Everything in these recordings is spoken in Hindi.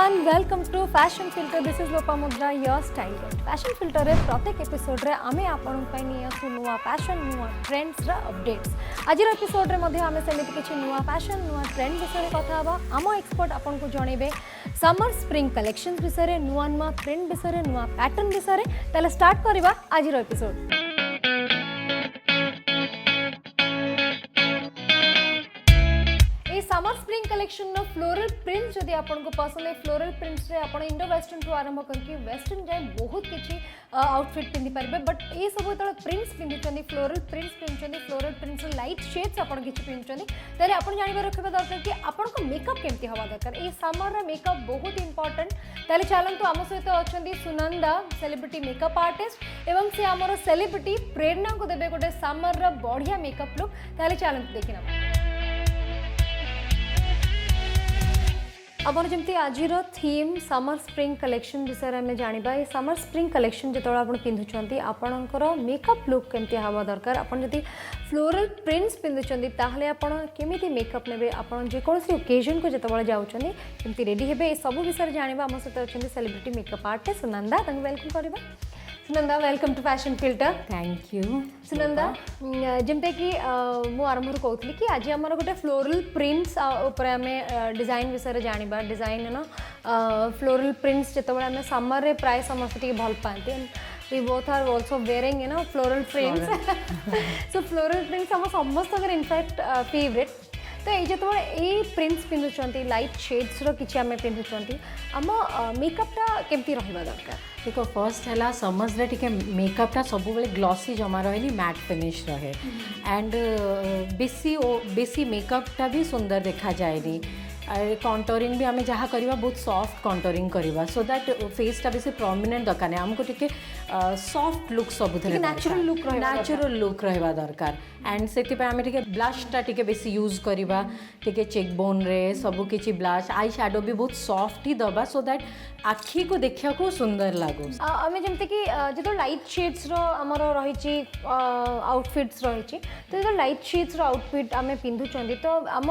everyone, welcome to Fashion Filter. This is Lopamudra, your style guide. Fashion Filter रे प्रत्येक एपिसोड रे आमे आपन पई निया सु नुवा फैशन नुवा ट्रेंड्स रा अपडेट्स आज एपिसोड रे मध्ये आमे सेमिति किछि नुवा फैशन नुवा ट्रेंड विषय कथा हबा आम एक्सपर्ट आपन को जणेबे समर स्प्रिंग कलेक्शंस विषय रे नुवा नुवा प्रिंट विषय रे नुवा पैटर्न विषय रे ताले स्टार्ट करबा आज एपिसोड। समर स्प्रिंग कलेक्शन नो फ्लोरल प्रिंट जदि आपन को पसंद है फ्लोरल प्रिंट्स रे आपन इंडो वेस्टर्न टू आरंभ करके वेस्टर्न जाय बहुत किछि आउटफिट पिंदी परबे बट ए सब तळे प्रिंट्स पिंदुचंदी फ्लोरल प्रिंट्स लाइट शेड्स आपन किछि पिंदुचंदी तले आपन जानिबा रखबा दरकार कि आपन को मेकअप केमती हवा दरकार ए समर रे मेकअप बहुत इंपोर्टेंट तले चलन तो आम सहित अछंदी सुनंदा सेलिब्रिटी मेकअप आर्टिस्ट एवं से हमर सेलिब्रिटी प्रेरणा को देबे गोटे समर रे बढ़िया मेकअप लुक तले चलन देखिना अपन जमती आज थीम समर स्प्रिंग कलेक्शन विषय में जानिबा ये समर स्प्रिंग कलेक्शन जो आपण पिंधुचंती आपणकर मेकअप लुक केमती हवा दरकार आपण जदि फ्लोरल प्रिंट्स पिंधुचंती ताहले आपण केमिति मेकअप नेबे आपण जे कोनसी ओकेजन को जतबळे जाउचंती केमती रेडी हेबे ए सब विषय जानिबा हम सहित अछंती सेलिब्रिटी मेकअप आर्टिस्ट सुनंदा तंग वेलकम करबा। Sunanda welcome to fashion filter. Thank you Sunanda जमते कि मु आरंभ कहूली कि आज आम गोटे फ्लोरल प्रिंट्स ऊपर आम डिजाइन विषय जानिबा डिजाइन ना फ्लोरल प्रिंट्स जितेबाला आम समर रे प्राय समस्त टी भल पाते we both are also wearing you know floral prints so floral prints हम समस्त इनफैक्ट फेवरेट तो ये जो ये प्रिंट्स पिंधुचंती लाइट शेड्स रो किछि आमे पिंधुचंती आम मेकअपटा केमती रहिबा दरकार देखो फर्स्ट है समझ रे टिके मेकअपटा सब बेले ग्लॉसी जमा रहे मैट फिनिश रहे एंड बेसी मेकअपटा भी सुंदर देखा जाए कंटोरिंग भी आम जहाँ करवा बहुत सॉफ्ट कंटोरिंग करवा सो दैट फेसटा बेसी प्रोमिनेंट दरकार नहीं आमको टिके सॉफ्ट लुक सब नेचुरल लुक रहा दरकार एंड से आम टिके ब्लशटा टिके बेसी यूज करवा टिके चेक बोन रे सब किछि ब्लश आई शैडो भी बहुत सॉफ्ट ही दबा सो दैट आखि को देखा को सुंदर लागो आम जमते कि जो लाइट शेड्स रो आमर रही आउटफिट्स रही तो जो लाइट शेड्स रो आउटफिट आम पिंधुचंदी तो आम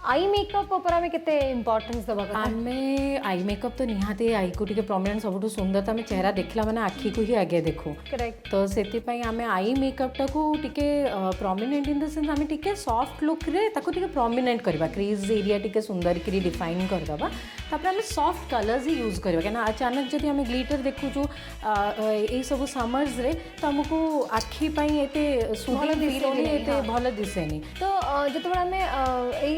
आई मेकअप ऊपर आम केते इंपोर्टेंस दबा कथा आमे आई मेकअप तो निहाती आई को टिके प्रोमिनेंट सबुठु सुंदर तो आम चेहरा देखला माने आखि को ही आगे देखो करेक्ट तो सेति पई आमे आई मेकअप टाको टिके प्रोमिनेंट इन द सेंस आमे टिके सॉफ्ट लुक रे ताको टिके प्रोमिनेंट करबा क्रीज एरिया टिके सुंदर करी डिफाइन कर दबा तापर आमे सॉफ्ट कलर्स ही यूज करबा केना अचानक जदि आमे ग्लिटर देखु जो ए सब समर्स रे तो हमको आखि पई एते सुंदर दिसेनी एते भलो दिसेनी तो जतबे आमे एई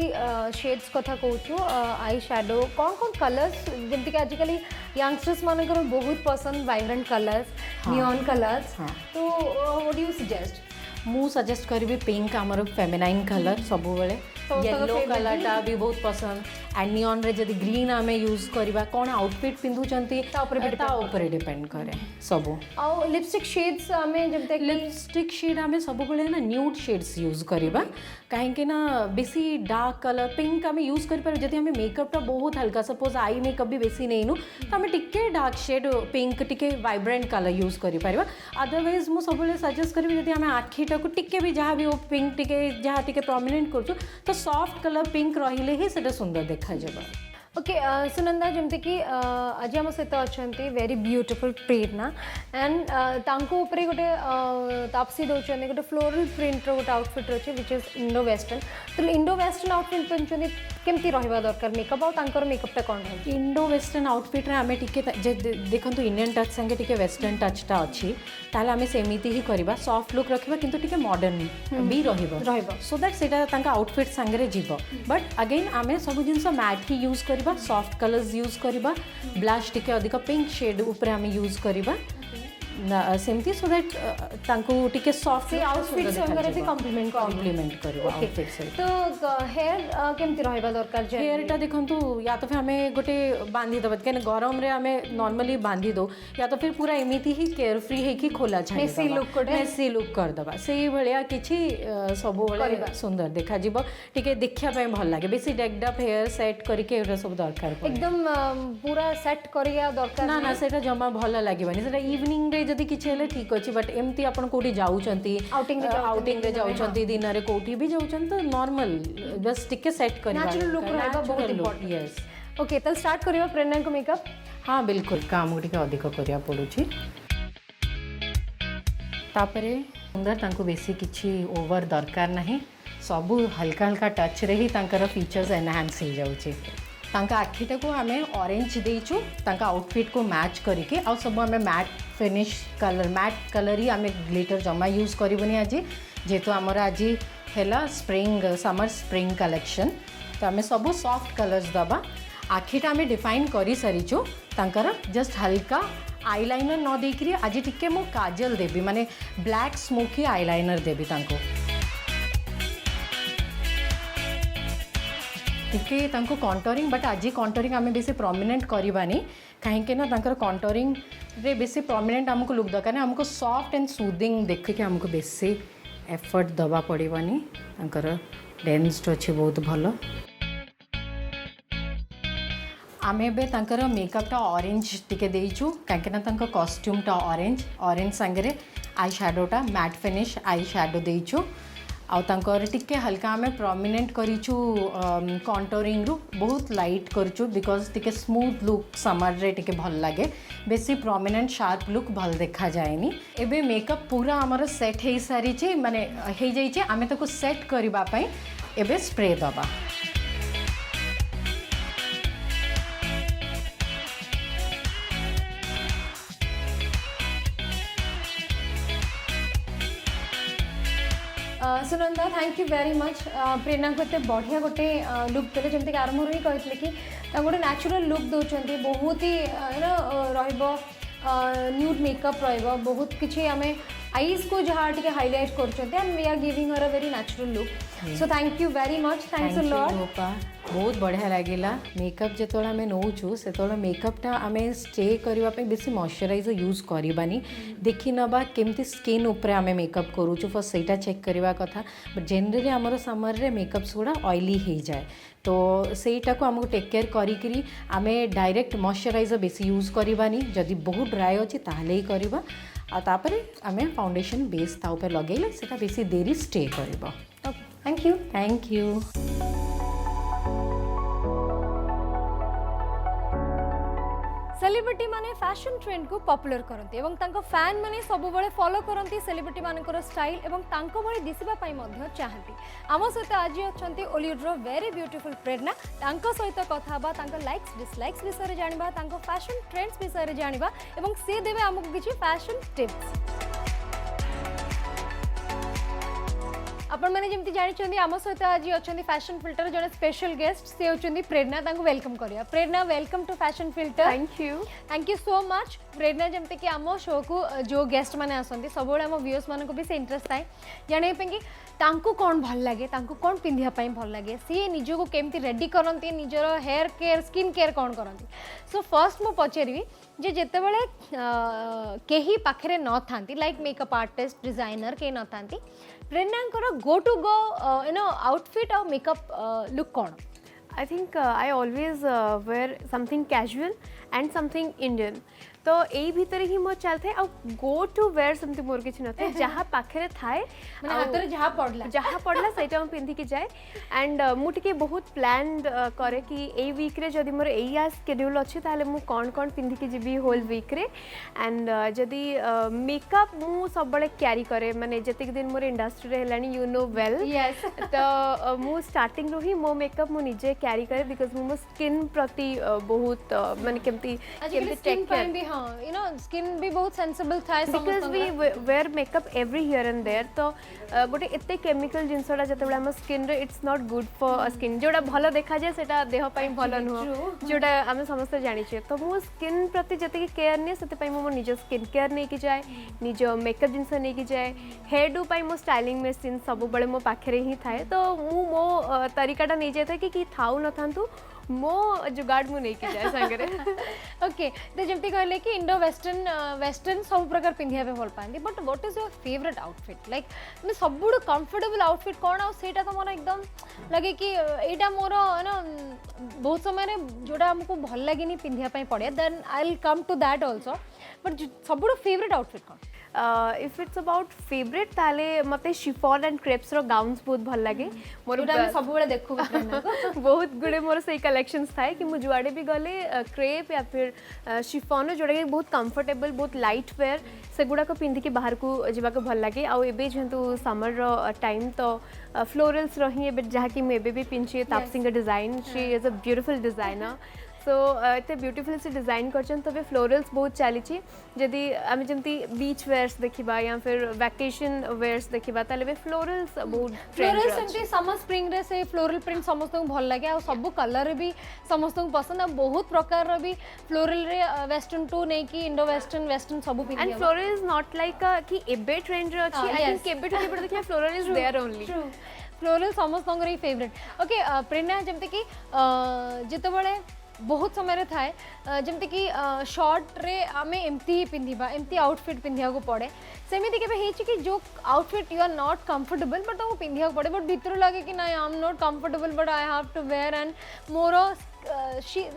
शेड्स कथा कहूँ आई शैडो कौन कौन कलर्स जमती कि आजिकल यंगस्टर्स मानकर बहुत पसंद वाइब्रेंट कलर्स नियॉन कलर्स तो व्हाट डू यू सजेस्ट मु सजेस्ट करी पिंक आमर फेमिनाइन कलर सब बेले येलो कलरटा भी बहुत पसंद एंड नियॉन रे जदि ग्रीन आमे यूज करबा कोन आउटफिट पिंधुचंती ता ऊपर डिपेंड करे सब आ लिपस्टिक शेड्स आमे जब लिपस्टिक शेड आमे सब बेले ना न्यूड शेड्स यूज करबा काहे कि ना बेसी डार्क कलर पिंक आमे यूज कर पर जदि आमे मेकअपटा बहुत हल्का सपोज आई मेकअप भी बेसी नहीं नु तो आमे टिके डार्क शेड पिंक टिके वाइब्रेंट कलर यूज करि परबा अदरवाइज मु सब बेले सजेस्ट करबी जदि आमे आखिटा को टिके भी जहाँ भी वो पिंक टिके जहाँ टिके प्रोमिनेंट करछु तो सॉफ्ट कलर पिंक रहिले ही सेटा सुंदर देखा जाबा। ओके सुनंदा जमते कि आज आम सहित अच्छा वेरी ब्यूटिफुल प्रेरणा एंड तांको ऊपर गोटे तापसी दौरान गोटे फ्लोरल प्रिंटर गोटे आउटफिट अच्छे विच इज इंडो वेस्टर्न तो इंडो वेस्टर्न आउटफिट पिंधुचंती केमती रहिबा दरकार मेकअप और तांकर मेकअपटा कोन है इंडो वेस्टर्न आउटफिट रे आमे टिके देखंतु इंडियन टच संगे टिके वेस्टर्न टचटा अछि ताले आमे सेमिति ही करबा सॉफ्ट लुक रखिबा किंतु टिके मॉडर्न भी रहिबा सो दैट सेटा तांका आउटफिट संगे रे जीवो बट अगेन आमे सब जिंस मैट ही यूज करबा सॉफ्ट कलर्स यूज करबा ब्लश टिके अधिक पिंक शेड ऊपर आमे यूज करबा सेमती सो दैट तांको टिके सॉफ्ट आउटफिट संगे भी कॉम्प्लीमेंट करबा आउटफिट से तो हेयर केमती रहबा दरकार हेयरटा देखंतु या तो फिर हमें गोटे बांधी दबा के गरम रे हमें नॉर्मली बांधी दो या तो फिर पूरा एमिति ही केयर फ्री है कि खोला छाड़ी मेसी लुक कर दबा सेही भलिया किछि सब बेले सुंदर देखा जीवो टिके देखिया पे भल लागे बेसी डेक्ड अप हेयर सेट करके एरा सब दरकार एकदम पूरा सेट करिया दरकार ना सेटा जमा भल लागेबानी सेटा इवनिंग रे जदि किछि हेले ठीक अछि बट एमती आपण कोठी जाउचंती आउटिंग रे जाउचंती दिन रे कोठी भी जाउचंत तो नॉर्मल बस टिके सेट करबा नेचुरल लुक रहबा बहुत इंपोर्टेंट यस ओके तो स्टार्ट करियो प्रेरणा को मेकअप हाँ बिल्कुल काम टिके अधिक करिया पड़ुछि तापरे सुंदर तांको बेसी किछि ओवर दरकार नहीं सबू हल्का हल्का टच रे ही तांकर फीचर्स एनहांस हो जाउछि तांका आखिटा को आमे ऑरेंज देइछु तांका आउटफिट को मैच करके आ सब आमे matte finish colour matte colour ही आमे ग्लिटर जमा यूज करबनी आज जेतु हमर आज हैला स्प्रिंग समर स्प्रिंग कलेक्शन तो आमे सब सॉफ्ट कलर्स दबा आखिटा आमे डिफाइन करी सरीछु तांकर जस्ट हल्का आईलाइनर न देकरी आज टिके मो काजल देबी माने ब्लैक स्मोकी आईलाइनर देबी तांको टिके तांको कंटूरिंग बट आज कंटूरिंग आमे बेसी प्रोमिनेंट करबानी कहीं ना तांकर कंटूरिंग रे बेसी प्रोमिनेंट हमको लुक दरकार हमको सॉफ्ट एंड सूदिंग देखिके हमको बेसी एफर्ट दबा पड़बानी तांकर डेन्स्ड अच्छे बहुत भल आमे बे तांकर मेकअपटा ऑरेंज टिके देइछु काहेकि तांकर कॉस्ट्यूमटा ऑरेंज संगे आई शैडोटा मैट फिनिश आई शैडो देइछु आउ तांकर टिके हल्का आमे प्रोमिनेंट करिछु कंटूरिंग रु बहुत लाइट करछु बिकॉज टिके स्मूथ लुक समर रे टिके भल लागे बेसी प्रोमिनेंट शार्प लुक भल देखा जाएनी एबे मेकअप पूरा हमर सेट हे सारी छि माने हे जाई छि आमे ताको सेट करबा पई एबे स्प्रे दबा Sunanda thank you very much Prerna को एत बढ़िया गोटे लुक देते जमीक आरंभ ही कहते कि गोटे नेचुरल लुक दौरान बहुत ही न्यूड मेकअप बहुत किसी आम आईज को जहाँ टी हाइलाइट कर we are giving her a very natural look so thank you very much thanks a lot बहुत बढ़िया लगिला मेकअप जो आम नौचु से मेकअपटा आम स्टे करने बेसी मॉइस्चराइजर यूज करवानी देखी नवा केमती स्किन उपरे आम मेकअप करूचु फर्स्ट सेटा चेक करवा कथा बट जनरली आमर समर रे मेकअप्स गुड़ा ऑयली हो जाए तो सेटा को आमको टेक केयर करी आमे डायरेक्ट मॉइस्चराइजर बेसी यूज करवानी जदि बहुत ड्राई अच्छी ताहले ही करवा तापरे आमे फाउंडेशन बेस ता ऊपर लगेले सेटा बेसी देरी स्टे करबो thank you thank you celebrity माने फैशन ट्रेंड को पॉपुलर करती एवं तांको फैन माने सब बड़े फॉलो करती सेलिब्रिटी मानकर स्टाइल एवं तांको बड़े दिसबा पई मध्य चाहती आम सहित आज अच्छी ओलिउड रो वेरी ब्यूटीफुल प्रेरणा तांको सहित कथा बा तांको लाइक्स डिसलाइक्स विषय रे जानिबा तांको फैशन ट्रेंड्स विषय रे जानिबा एवं से देबे हमकु किछि फैशन टिप्स आपण मैंने जमती जानी आम सहित आज अच्छा फैशन फिल्टर जड़े स्पेशल गेस्ट से होती प्रेरणा तांको वेलकम करिया Prerna welcome to fashion filter thank you so much Prerna जमती कि आम शो को जो गेस्ट मैंने आसती सब आम व्यूअर्स मानक भी से इंटरेस्ट थाए जाना कि तांको कौन भल लगे तांको कौन पिंधिया पाई भल लगे सी निजको केमती रेडी करती निजर हेयर केयर स्किन केयर कौन करती सो फर्स्ट मु पचारि जे जेतेबेले केही पाखरे न थांती लाइक मेकअप आर्टिस्ट डिजाइनर के न थांती प्रेरणांकर गो टू गो आउटफिट और मेकअप लुक कौन I think I always wear something casual and something Indian. तो यही भितर ही मो चलते आ go to wear something more किछ नथे जहाँ पाखरे थाए माने हातरे जहाँ पड़ला सेटा हम पिंधि के जाए एंड मु टिके बहुत प्लान करे कि ए वीक रे जदी मोर एया शेड्यूल अछि ताले मु कोन कोन पिंधि के जीबी होल वीक रे एंड जदी मेकअप मु सब बळे कैरी करे माने जतिक दिन मोर इंडस्ट्री रे हेलानी यू नो वेल यस तो मु स्टार्टिंग रो ही मो मेकअप मु निजे कैरी करे बिकॉज मु स्किन प्रति बहुत माने केमती take care you know skin भी बहुत sensible था because we wear makeup every here and there तो गोटे एते केमिकल जिनसडा जते हम स्किन रे it's not good for skin जोड़ा भलो देखा जाए सेटा देह पई भलो नुह जोड़ा हम समस्त जानि छे तो मो स्किन प्रति जते केयर ने सेते पई मो निज स्किन केयर नै कि जाए निज मेकअप जिनस नै कि जाए हेयर डू पई मो स्टाइलिंग मशीन सब बळे मो पाखरे ही थाए तो मो तरीकाटा नै जाय कि थाउ न थांतु मो जुगाड़ मु नहीं कि जाए संगरे ओके तो जमती कहले कि इंडो वेस्टर्न सब प्रकार पिंधिया पे भल पांदी but what is your favourite outfit like मैं सबुड कंफर्टेबल आउटफिट कोन आ सेटा तो मोर एकदम लगे कि एटा मोर ना बहुत समय रे जोड़ा हमको भल लागेनी पिंधिया पई पड़े then I will come to that also but सबुड फेवरेट आउटफिट कोन इफ इट्स अबाउट फेवरेट ताले मते शिफॉन एंड क्रेप्स रो गाउन्स बहुत भल लागे मोर सब बेले देखु बहुत गुड़े मोर से कलेक्शंस थाए कि मु जुआड़े भी गले क्रेप या फिर शिफॉन जोड़ा कि बहुत कंफर्टेबल बहुत लाइट वेयर से गुड़ाक पिंधिकी बाहर को जावाक भल लगे आउ एबे जेहेतु समर रो टाइम तो फ्लोरल्स रही एबे जहाँकि मुझे भी पिंचे तापसिंग design she is a beautiful designer so एत ब्यूटीफुल से डिजाइन करछन तबे फ्लोरल्स बहुत चली जदि आम जमती बीच वेयर्स देखा या फिर वैकेशन वेयर्स देखा ताले फ्लोरल्स बहुत फ्लोरल सेमती समर स्प्रिंग रे से फ्लोरल प्रिंट समस्त को भल लगे आ सब कलर भी समस्त को पसंद आ बहुत प्रकार भी फ्लोरल रे वेस्टर्न टू नहीं कि इंडो वेस्टर्न वेस्टर्न सब pin and floral is not like कि एबे ट्रेंड रे अछि आई थिंक केबे टू केबे देखिया floral is there only floral समस्त ही फेवरेट ओके प्रेरणा जमती कि जिते बड़े बहुत समय थाए जमती कि शॉर्ट रे आमे एमती ही पिंधिबा एमती आउटफिट पिंधिया को पड़े सेमिति केबे हेछि कि जो outfit you are not comfortable but वो पिंधिया को पड़े बट भीतर लगे कि ना I am not comfortable but I have to wear and more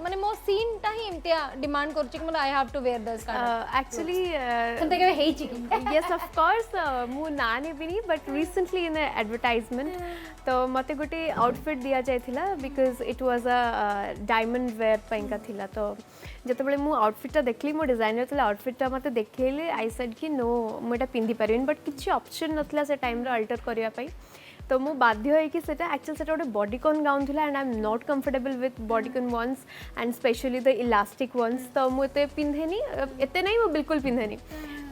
माने मो सीन ता ही एमतिया डिमांड करछि कि मतलब I have to wear this actually सेमते केबे हेछि कि yes of course मु ना नेबिनी बट रिसेंटली इन एडवर्टाइजमेंट तो मते गोटे आउटफिट दिया जायथिला because it was a diamond wear पैंका थिला तो जतबेले मु आउटफिटा देखली मो डिजाइनर तले आउटफिटा मते देखेले आई सेड कि नो मोटा पिंधि परिन बट किछि ऑप्शन नथला से टाइम रे अल्टर करिया पई तो मु बाध्य है कि सेटा एक्चुअली सेटा गोटे बॉडीकॉन गाउन थिला and I am not comfortable with bodycon ones and specially the elastic ones तो मु एते पिंधेनी एते नहीं मु बिल्कुल पिंधेनी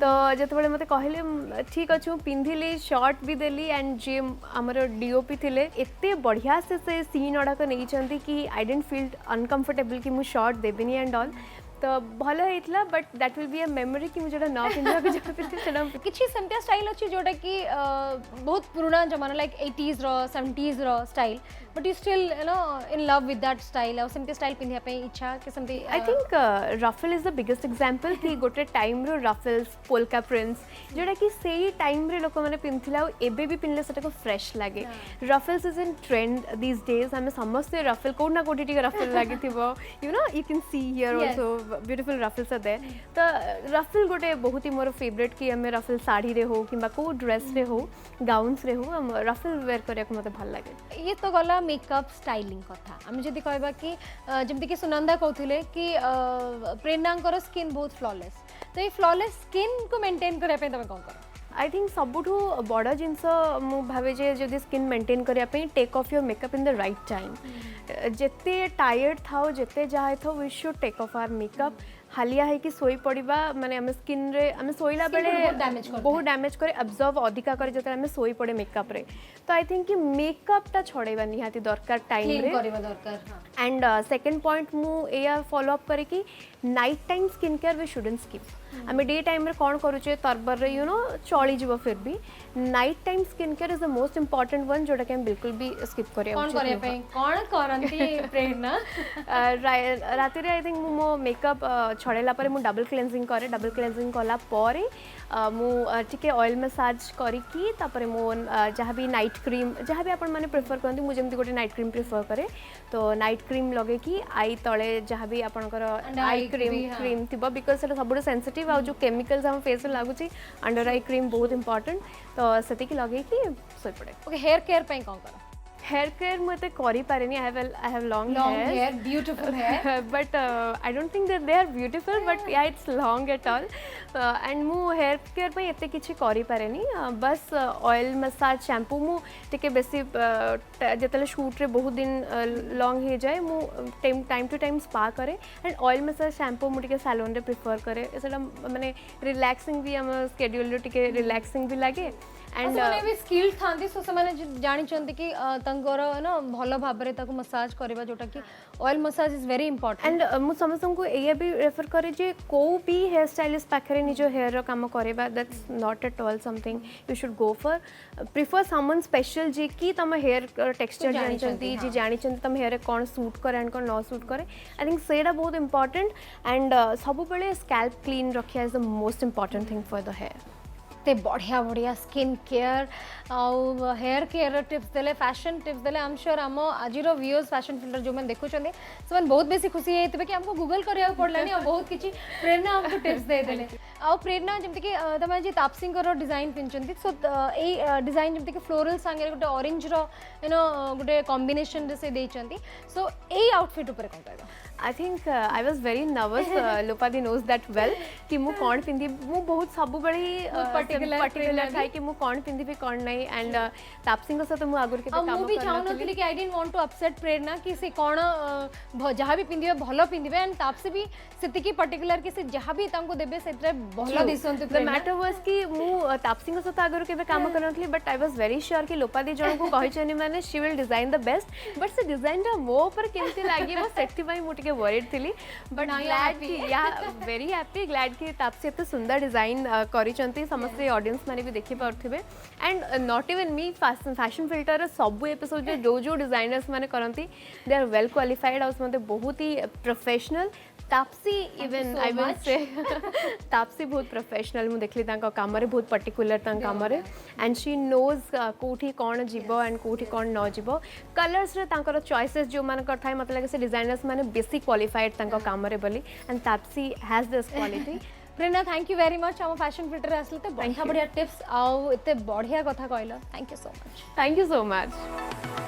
तो जिते मते कहले ठीक अच्छे मुझे पिंधिली शर्ट भी देली एंड जी आमर डीओपी थिले एते बढ़िया से सीन गुड़ाक नहीं कि आई डेंट फील अनकंफर्टेबल कि मुझे शर्ट देविनी एंड ऑल तो भल होता but that will be a memory कि मुझे न पिंधा किछि सेमतिया स्टाइल अच्छी जोटा कि बहुत पुराना जमाना लाइक 80s रो 70s रो style but you still you know in love with that style और सेमती स्टाइल पिंधिया पे इच्छा कि सेमती I think ruffle is the biggest example कि गोटे टाइम रो रफल्स पोल्का प्रिंट्स जोटा कि सेही टाइम रे लोक माने पिंथिला और एबे भी पिनले सेटा को फ्रेश लागे ruffles is in trend these days हमें समस्त रफल कोना कोटी टी रफल लागी थिबो you know you can see here also beautiful ruffles are there तो रफल गोटे बहुत ही मोर फेवरेट कि हमें रफल साड़ी रे हो किंबा को ड्रेस रे हो गाउन्स रे हो रफल वेयर करिया को मते भल लागे ये तो गला मेकअप स्टाइलिंग कथा आम जदि कहबा कि जमती कि सुनंदा कहथिले कि प्रेरणांकर स्किन बहुत फ्लॉलेस तो ये फ्लॉलेस स्किन को मेंटेन करया पे तमे कोन कर आई थिंक सबुठू बड़ जिनस मु भावे जे जदि स्किन मेंटेन करया पे take off your makeup in the right time जेते टायर्ड थाओ जेते जाय थाओ we should take off our makeup हालिया है कि सोई पड़िबा माने हम स्किन रे हम सोइला बेले बहुत डैमेज करे अब्जॉर्ब अधिका करे जते हम सोई पड़े मेकअप रे तो आई थिंक कि मेकअप टा छोड़ेबा निहाती दरकार टाइम रे करबा दरकार एंड सेकंड पॉइंट मु एया फॉलो अप करे कि night time skin care we shouldn't skip आम डे टाइम रे कौन करुचे तरबर रे यू नो चली जीव फिर भी night time skin care is the most important one जोटा कि हम बिल्कुल भी स्किप करिया कौन करिया पे कौन करंती प्रेरणा राति रे आई थिंक मो मेकअप छड़ेला परे मु डबल क्लेंजिंग करे डबल क्लेंजिंग कला परे मु टिके ऑयल मसाज करी की तापरे मु जहाँ भी नाइट क्रीम जहाँ भी आपण माने प्रेफर करते मुझे जमती गोटे नाइट क्रीम प्रेफर करे तो नाइट क्रीम लगे कि आई तले जहाँ भी आपणकर आई क्रीम थी बिकज से सब सेंसिटिव आ जो केमिकल्स हम फेस में लगुच अंडर आई क्रीम बहुत इंपोर्टेंट तो से लगे कि सोई पड़े ओके हेयर केयर पे कौन कर हेयर केयर मुझे करी पारे I have long hair beautiful hair but I don't think that they are beautiful but yeah it's long at all and मु हेयर केयर पे एते किछि करी पारे बस ऑयल मसाज शैम्पू मु टिके बेसी जतले शूट रे बहुत दिन लॉन्ग हो जाए मु टाइम टू टाइम स्पा करे एंड ऑयल मसाज शैम्पू मु टिके सैलून रे प्रिफर करे सेटा माने रिलैक्सिंग भी हम शेड्यूल रे टिके रिलैक्सिंग भी लागे एंड भी स्किल थांती सो से माने जानि चंती कि तंगर ना भलो भाबरे ताको मसाज करबा जोटा कि oil massage is very important and मु समस्त को एया भी रेफर करे जे को भी हेयर स्टाइलिस्ट पाखरे निजो हेयर रो काम करबा that's not at all something you should go for prefer someone special जे कि तम हेयर टेक्सचर जानचंती जे जानि चंती तम हेयर कोन सूट करे एंड कोन न सूट करे आई थिंक सेडा बहुत इंपोर्टेंट एंड सब बेले स्कैल्प क्लीन रखिया is the most important thing for the hair ते बढ़िया बढ़िया स्किन केयर आउ हेयर केयर टिप्स देले फैशन टिप्स देले आई एम श्योर आम आज व्यूअर्स फैशन फिल्टर जो मैंने देखुं से बहुत बेसी खुशी होते कि हमको गूगल करिया पड़लानी बहुत किसी प्रेरणा हमको टिप्स दे देले आ प्रेरणा जमती कि तुम आज तापसी डिजाइन पिंचंती सो ए डिजाइन जमती कि फ्लोरल सांगे गोटे ऑरेंज रो यू नो गोटे कॉम्बिनेशन रे से देचंती सो ए आउटफिट ऊपर कोन कहबा I think I was very nervous. Lopadi knows that well. कि मु कौन पिंदी मु बहुत सब बड़ी पर्टिकुलर था कि मु कौन पिंदी भी कौन नहीं एंड तापसी साथ मु आगुर के काम भी चाहूनथि कि I didn't want to upset Prerna कि से कौन जहाँ भी पिंदिबे भलो पिंदिबे एंड तापसी भी सेतिकी पर्टिकुलर कि से जहाँ भी तांको देबे सेतरे भलो दिसंतु द मैटर वाज कि मु तापसी साथ आगुर के काम करनथि but I was very sure कि लोपादी जण को कहिचनी माने she will design the best but से डिजाइन रा मो पर केमति लागि मो सेठी भाई मु टिके वरीड थिली बट ग्लैड कि या वेरी हैप्पी ग्लैड कि तापसी एते सुंदर डिजाइन करिसंती समस्त ऑडियंस माने भी देखि पारथिबे and not even me fashion filter सब एपिसोड जो जो डिजाइनर्स माने करंती दे आर वेल क्वालिफाइड और मते बहुत ही professional Taapsee even I will say Taapsee बहुत प्रोफेशनल मु देखली तांका काम रे बहुत पर्टिकुलर तांका काम रे एंड शी नोज कोठी कोन जीवो एंड कोठी कोन न जीवो कलर्स रे तांकर चॉइसेस जो मान कर थाय मतलब लागे से डिजाइनर्स माने बेसिक क्वालिफाइड तांका काम रे बोली and Taapsee has this quality Prerna thank you very much हम फैशन फिल्टर आसले तो बढ़िया बढ़िया टिप्स आउ इते बढ़िया कथा कहला thank you so much thank you so much